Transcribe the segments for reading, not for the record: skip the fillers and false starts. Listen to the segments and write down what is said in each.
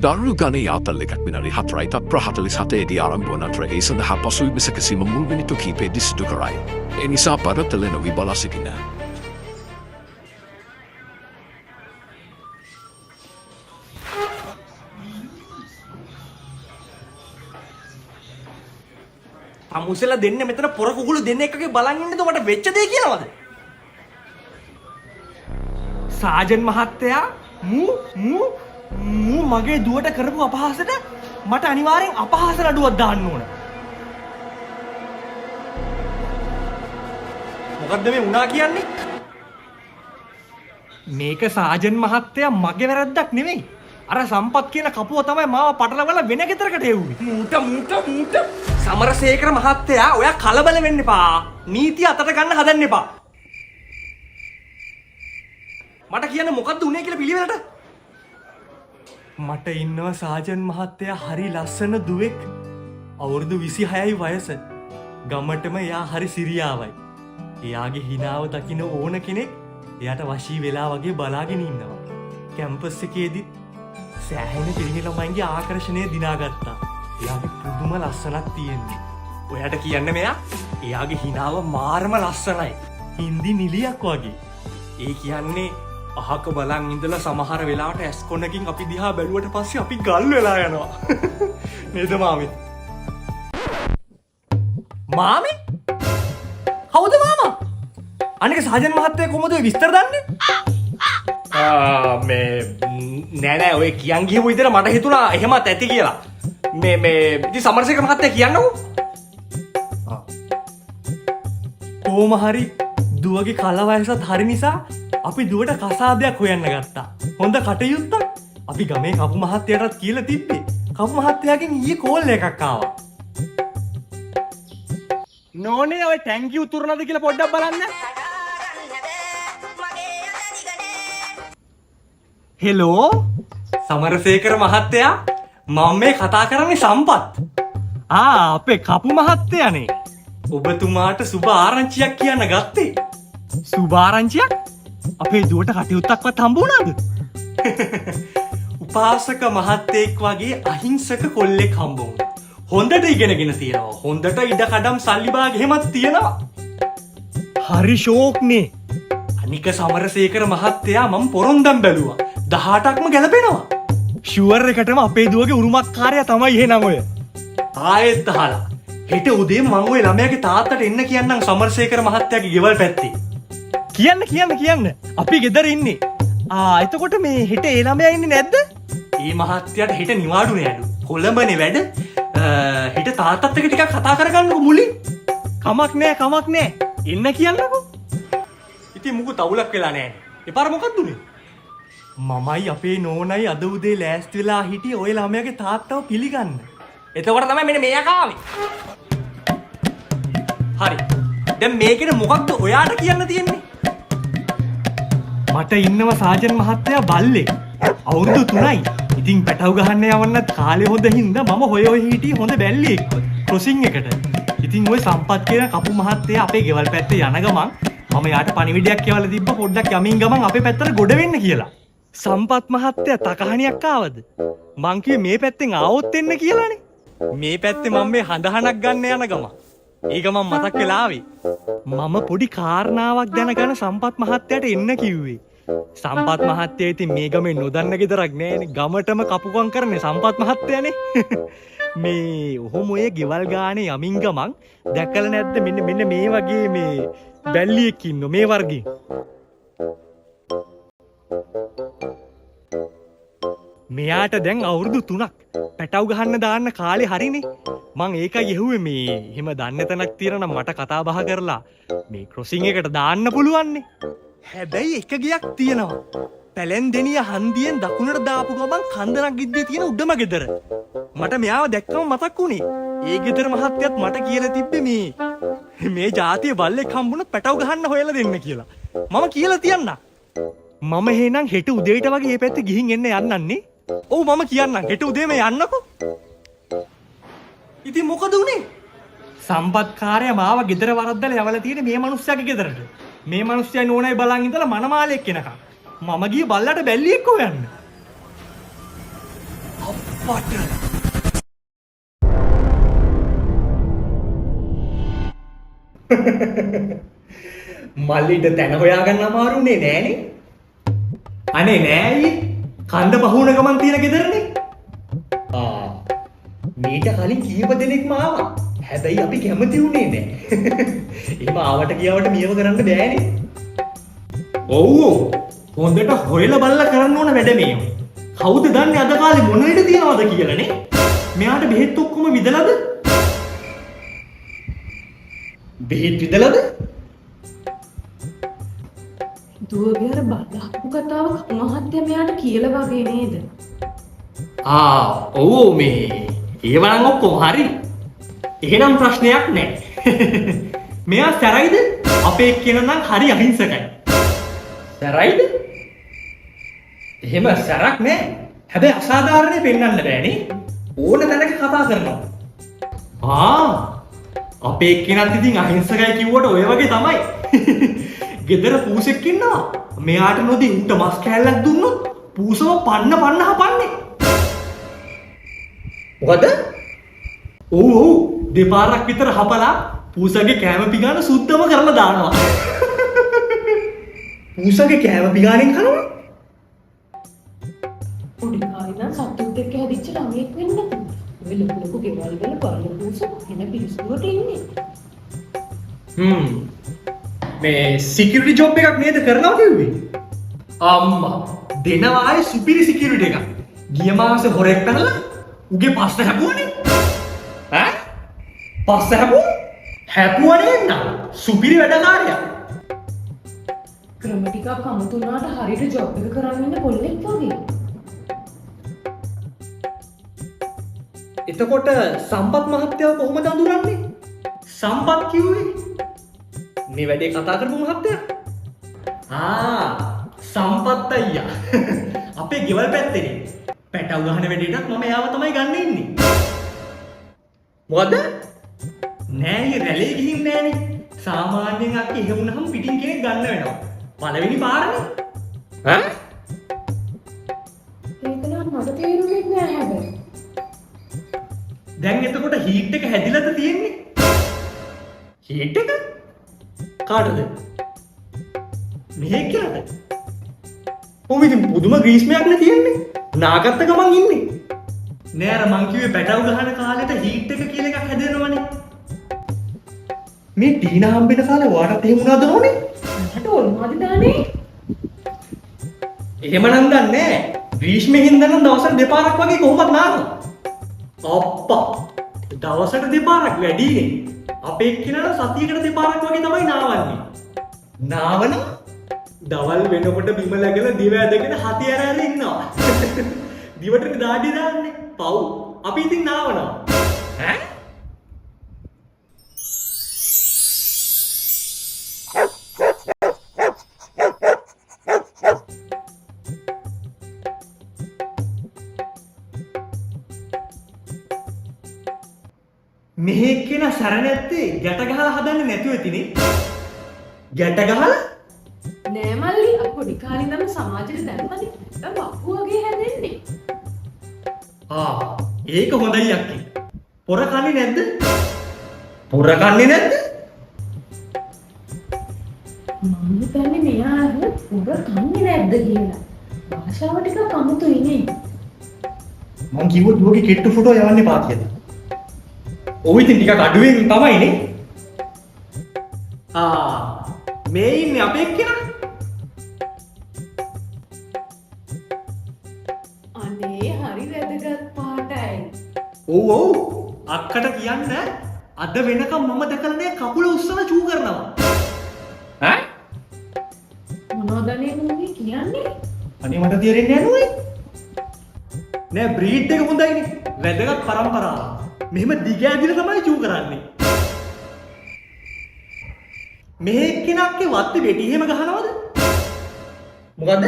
දරුණු ගණයේ ආතල් එකක් විනාඩි 4යි තත්පර 47ේදී ආරම්භ වන අතර ඒ සඳහා පසුබිම සැකසීම මුල් මිනිත්තු කිහිපයේදී සිදු කරයි. ඒ නිසා පරතල නොවී බලා සිටින. අමුසෙලා දෙන්නේ මෙතන පොර කුකුළු දෙන්න එකගේ බලන් ඉන්නද මට වෙච්ච දේ කියලාද? සාජන් මහත්තයා මූ මගේ දුවට කරපු අපහාසයට මට අනිවාර්යෙන් අපහාස නඩුවක් දාන්න ඕන. මොකද්ද මේ වුණා කියන්නේ? මේක සාජන් මහත්තයා මගේ වැරද්දක් නෙමෙයි. අර සම්පත් කියන කපුව තමයි මාව පටලවලා වෙන ගෙදරකට එව්වේ. මූට සමරසේකර මහත්තයා ඔයා කලබල වෙන්න එපා. නීතිය අතට ගන්න හදන්න එපා. මට කියන්න මොකද්ද උනේ කියලා පිළිවෙලට. මට ඉන්නවා සාජන් මහත්තයා හරි ලස්සන දුවෙක්. අවුරුදු 26යි වයස. ගමටම එයා හරි සිරියාවයි. එයාගේ හිනාව දකින්න ඕන කෙනෙක් එයාට වශී වෙලා වගේ බලාගෙන ඉන්නවා. කැම්පස් එකේදී සෑහෙන පිරිමි ළමයින්ගේ ආකර්ෂණය දිනාගත්තා. එයාගේ පුදුම ලස්සනක් තියෙන්නේ. ඔයාට කියන්න මෙයා එයාගේ හිනාව මාරම ලස්සනයි. හින්දි නිලියක් වගේ. ඒ කියන්නේ අහක බලන් ඉඳලා සමහර වෙලාවට ඇස් කොනකින් අපි දිහා බැලුවට පස්සේ අපි ගල් වෙලා යනවා. නේද මාමේ? මාමේ? කවුද මාමා? අනික සාජන් මහත්තයා කොහොමද ඔය විස්තර දන්නේ? නෑ ඔය කියන් ගිහපු විදිහට මට හිතුණා එහෙමත් ඇති කියලා. මේ ඉතින් සමරසේකර මහත්තයා කියන්නකෝ. කොහොම හරි දුවගේ කල වයසත් හරි නිසා අපි දුවට කසාදයක් හොයන්න ගත්තා. හොඳ කටයුත්තක්. අපි ගමේ කපු මහත්තයාටත් කියලා තිබ්බේ. කපු මහත්තයාගෙන් ඊයේ කෝල් එකක් ආවා. නෝනේ ඔය ටැංකිය උතුරනද කියලා පොඩ්ඩක් බලන්න. හෙලෝ සමරසේකර මහත්තයා මම මේ කතා කරන්නේ සම්පත්. අපේ කපු මහත්තයානේ. ඔබතුමාට සුබ ආරංචියක් කියන්න ගත්තේ. සුබ ආරංචියක්? අපේ දුවට කටයුත්තක්වත් හම්බ වුණාද? උපාසක මහත්තයෙක් වගේ අහිංසක කොල්ලෙක් හම්බ වුණා. හොඳට ඉගෙනගෙන තියෙනවා. හොඳට ඉඩකඩම් සල්ලි බාග එහෙමත් තියෙනවා. හරි ෂෝක්නේ. අනික සමරසේකර මහත්තයා මම පොරොන්දම් බැලුවා. 18ක්ම ගැලපෙනවා. ෂුවර් එකටම අපේ දුවගේ උරුමකාරයා තමයි එහෙනම් ඔය. ආයෙත් අහලා. හෙට උදේ මම ওই ළමයාගේ තාත්තට එන්න කියන්නම් සමරසේකර මහත්තයාගේ ගෙවල් පැත්තේ. කියන්න. අපි ගෙදර ඉන්නේ. එතකොට මේ හෙට ඒ ළමයා ඉන්නේ නැද්ද? ඒ මහත්තයාට හෙට නිවාඩු නෑලු. කොළඹනේ වැඩ. හෙට තාත්තත් එක්ක ටිකක් කතා කරගන්නකො මුලින්. කමක් නෑ. එන්න කියන්නකො. ඉතින් මුකු තවුලක් වෙලා නෑනේ. එපාර මොකක්ද උනේ? මමයි අපේ නෝනයි අද උදේ ලෑස්ති වෙලා හිටියේ ඔය ළමයාගේ තාත්තව පිළිගන්න. එතකොට තමයි මෙන්න මේ ආවේ. හරි. දැන් මේකේ මොකක්ද ඔයාට කියන්න තියෙන්නේ? මට ඉන්නවා සාජන් මහත්තයා බල්ලෙක්. අවුරුදු 3යි. ඉතින් පැටව ගහන්න යවන්නත් කාලේ හොඳ හින්දා මම හොය හිටියේ හොඳ බැල්ලෙක් ක්‍රොසින් එකට. ඉතින් ওই සම්පත් කියන කපු මහත්තයා අපේ ගෙවල් පැත්තේ යන ගමන් මම යාට පණිවිඩයක් කියවලා තිබ්බ පොඩ්ඩක් යමින් ගමන් අපේ පැත්තට ගොඩ වෙන්න කියලා. සම්පත් මහත්තයා තකහණියක් ආවද? මං කිව්වේ මේ පැත්තෙන් ආවොත් එන්න කියලානේ. මේ පැත්තේ මම මේ හඳහනක් ගන්න යන ගමන් ඒක මම මතක් වෙලා ආවේ. මම පොඩි කාරණාවක් දැනගන්න සම්පත් මහත්තයාට එන්න කිව්වේ. සම්පත් මහත්තයා ඉතින් මේ ගමේ නොදන්න ගෙදරක් නෑනේ. ගමටම කපුකම් කරන්නේ සම්පත් මහත්තයානේ. මේ ඔහොම ඔය ගෙවල් ගානේ යමින් ගමන් දැකලා නැද්ද මෙන්න මේ වගේ මේ බැල්ලියෙක් ඉන්නෝ මේ වර්ගේ. මෙයාට දැන් අවුරුදු 3ක්. පැටව ගහන්න දාන්න කාලේ හරිනේ. මං ඒකයි ඇහුවේ මේ එහෙම දන්න තැනක් තියෙනවා නම් මට කතා බහ කරලා මේ ක්‍රොසින් එකට දාන්න පුළුවන්නේ. හැබැයි එක ගියක් තියෙනවා. පැලෙන්දෙනිය හන්දියෙන් දකුණට දාපු ගමන් කන්දනක් ගිද්දේ තියෙන උඩම ගෙදර. මට මෙයාව දැක්කම මතක් වුණේ. ඒ ගෙදර මහත්තයත් මට කියලා තිබ්බේ මේ ජාතිය බල්ලෙක් හම්බුනොත් පැටව ගහන්න හොයලා දෙන්න කියලා. මම කියලා තියන්න. මම එහෙනම් හෙට උදේට වගේ මේ පැත්තේ ගිහින් එන්න යන්නන්නේ. ඔව් මම කියන්නම් හෙට උදේම යන්නකෝ. ඉතින් මොකද උනේ? සම්පත්කාරයා මාව ගෙදර වරද්දලා යවලා තියෙන්නේ මේ මිනිස්සයාගේ ගෙදරට. මේ මිනිස්සයා නෝනයි බලන් ඉඳලා මනමාලෙක් කෙනකම්. මම ගියේ බල්ලට බැල්ලියෙක් හොයන්න. අප්පට මල්ලිට තැන හොයාගන්න අමාරුනේ නෑනේ. අනේ නෑයි කන්ද පහුන ගමන් තියෙන ගෙදරනේ. මීට කලින් කීප දෙනෙක්ම ආවා. හැබැයි අපි කැමති වුණේ නෑ. එහෙම ආවට ගියාවට මියව කරන්න බෑනේ. ඔව් හොඳට හොයලා බලලා කරන්න ඕන වැඩ මේ. කවුද දන්නේ අද කාලේ මොන ලෙඩ තියනවද කියලානේ? මෙයාට බෙහෙත් ඔක්කොම විදලාද? බෙහෙත් විදලාද? දුවගේ අර බඩහපු කතාව මහත්තයා මෙයාට කියලා වගේ නේද? ඔව් මේ ඒව නම් ඔක්කොම හරි. එහෙනම් ප්‍රශ්නයක් නැහැ. මෙයා සැරයිද? අපේ කියන නම් හරි අහිංසකයි. සැරයිද? එහෙම සැරක් නැහැ. හැබැයි අසාධාරණේ පෙන්වන්න බෑනේ. ඕන තැනක කතා කරනවා. අපේ කෙනත් ඉතින් අහිංසකයි කිව්වට ඔය වගේ තමයි. ගෙදර පූසෙක් ඉන්නවා. මෙයාට නොදී උන්ට මස් කෑල්ලක් දුන්නොත් පූසව පන්න හපන්නේ. මොකද? ඔව් දෙපාරක් විතර හපලා පූසගේ කෑම පිඟාන සුද්ධම කරලා දානවා. පූසගේ කෑම පිඟානෙන් කනවා? පොඩි කාලේ නම් සතුටුත් එක්ක හැදිච්ච ළමයෙක් වෙන්න පුළුවන්. ඔය ලොකු ගෙවල් වල බලන පූස එන පිරිසුදුවට ඉන්නේ. මේ සිකියුරිටි ජොබ් එකක් නේද කරනවා කිව්වේ? අම්මා දෙනවා ආයේ සුපිරි සිකියුරිටි එකක්. ගිය මාසේ හොරෙක් පැනලා උගේ පස්ස හැපුවනේ. පස්ස හැපුවනේ නෑ සුපිරි වැඩකාරයා. ක්‍රම ටිකක් අමුතුනාට හරියට ජොබ් එක කරන් ඉන්න කොල්ලෙක් වගේ. එතකොට සම්පත් මහත්තයාව කොහොමද අඳුරන්නේ? සම්පත් කිව්වේ මේ වැඩේ කතා කරපු මහත්තයා. සම්පත් අයියා. අපේ ගෙවල් පැත්තේනේ. පැටව ගහන වැඩේටත් මම එයාව තමයි ගන්න ඉන්නේ. මොකද? නෑ රැළේ ගිහින් නෑනේ. සාමාන්‍යයෙන් අක්ක එහෙ වුණාම පිටින් කෙනෙක් ගන්න වෙනවා. පළවෙනි පාරනේ. ඒක නම් මට තේරුනේ නෑ හැබැයි. දැන් එතකොට හීට් එක හැදිලාද තියෙන්නේ? හීට් එක? කාටද? මෙහෙ කියලාද? ඔව් ඉතින් පුදුම ග්‍රීස්මයක්නේ තියෙන්නේ. නාගත්ත ගමන් ඉන්නේ. නෑ අර මං කිව්වේ පැටව ගහන කාලෙට හීට් එක කියලා එකක් හැදෙනවනේ. මේ ටීන හම්බෙන කාලේ ඔයාටත් එහෙම වුණාද නෝනේ? මට ඕනවාද දානේ? එහෙමනම් දන්නේ නෑ. ග්‍රීස්මෙන් හින්දා නම් දවසට දෙපාරක් වගේ කොහොමද නානවා? අප්පා දවසට දෙපාරක් වැඩිනේ. අපේ එක්කෙනාට සතියකට දෙපාරක් වගේ තමයි නාවන්නේ. නාවන දවල් වෙනකොට බිම läගලා දිව ඇදගෙන හති ඇර ඉන්නවා. දිවට දාඩි දාන්නේ. පව්. අපි ඉතින් නාවනවා. මෙහෙ එක්කෙනා සැර නැත්තේ ගැට ගහලා හදන්නේ නැතුව ඇතිනේ. ගැට ගහලා? නෑ මල්ලි අපි පොඩි කාලේ ඉඳන් සමාජෙට දැම්මනේ. දැන් බක්කු වගේ හැදෙන්නේ. ඒක හොඳයි අක්කේ. පොර කන්නේ නැද්ද? පොර කන්නේ නැද්ද? මම හිතන්නේ මෙයා පොර කන්නේ නැද්ද කියලා. භාෂාව ටිකක් අමුතුයි නේ. මං කිව්වොත් දුවගේ කෙට්ටු ෆොටෝ යවන්නේ පාතියද? ඔව් ඉතින් ටිකක් අඩුවෙන් තමයිනේ. මේ ඉන්නේ අපේ එක්කෙනා. අනේ හරි වැදගත් පාටයි. ඔව් අක්කට කියන්න අද වෙනකම් මම දැකලා නෑ කකුල උස්සලා චූ කරනවා. මොනවදනේ මුන්නේ කියන්නේ? අනේ මට තේරෙන්නේ නෑ නෑ බ්‍රීඩ් එක හොඳයිනේ. වැදගත් පරම්පරාවක්. මෙහෙම දිග ඇදිලා තමයි චූ කරන්නේ. මෙහෙ එක්කෙනාගේ වත්තේ වෙටි එහෙම ගහනවද? මොකද?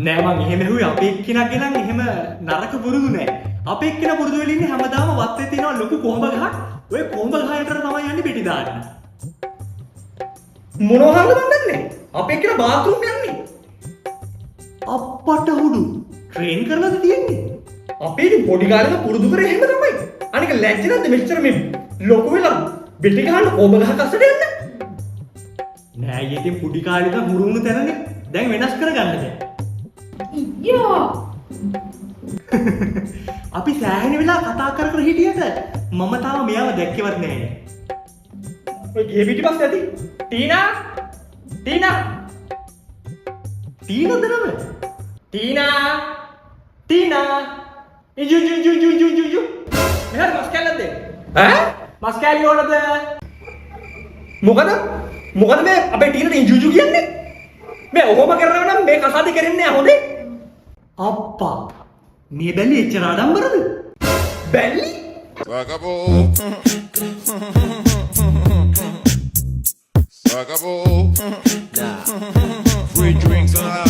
නෑ මං එහෙම හෙව්වේ අපේ එක්කෙනාගේ නම් එහෙම නරක පුරුදු නෑ. අපේ එක්කෙනා පුරුදු වෙලා ඉන්නේ හැමදාම වත්තේ තියෙනවා ලොකු කොඹ ගහක්. ඔය කොඹ ගහයකට තමයි යන්නේ වෙටි දාන්න. මොනවද මන් දන්නේ? අපේ එක්කෙනා බාත් รู ම් යන්නේ. අප්පට හුඩු ට්‍රේන් කරලාද තියෙන්නේ? අපි ඉතින් පොඩි කාලේ පුරුදු කරේ එහෙම තමයි. අනික ලැජ්ජ නැද්ද මෙච්චර මේ ලොකු වෙලා බෙටි ගහන්න කොඹ ගහ කස්සට යන්න? නෑ ඊයේ පොඩි කාලේ ඉඳන් හුරු වුණු තැනනේ. දැන් වෙනස් කරගන්න බෑ. ඊයෝ අපි සෑහෙන වෙලා කතා කර කර හිටියට මම තාම මෙයාව දැක්කේවත් නෑනේ. ඔය ගේ පිටිපස්සේ ඇති. ටීනා! ටීනා! ටීනාද නම? ටීනා! ටීනා! ඉජු ජු ජු ජු ජු ජු ජු. මෙහෙර මස් කැල්ලද? ඈ? මස් කැල්ලි ඕනද? මොකද? මොකද මේ අපේ ටීනාට ඉජු ජු කියන්නේ? මේ ඔහොම කරනවා නම් මේ කසාද කරන්නේ නැහැ හොඳේ. අප්පා මේ බැලි එච්චර ආඩම්බරද? බැලි? Free drinks on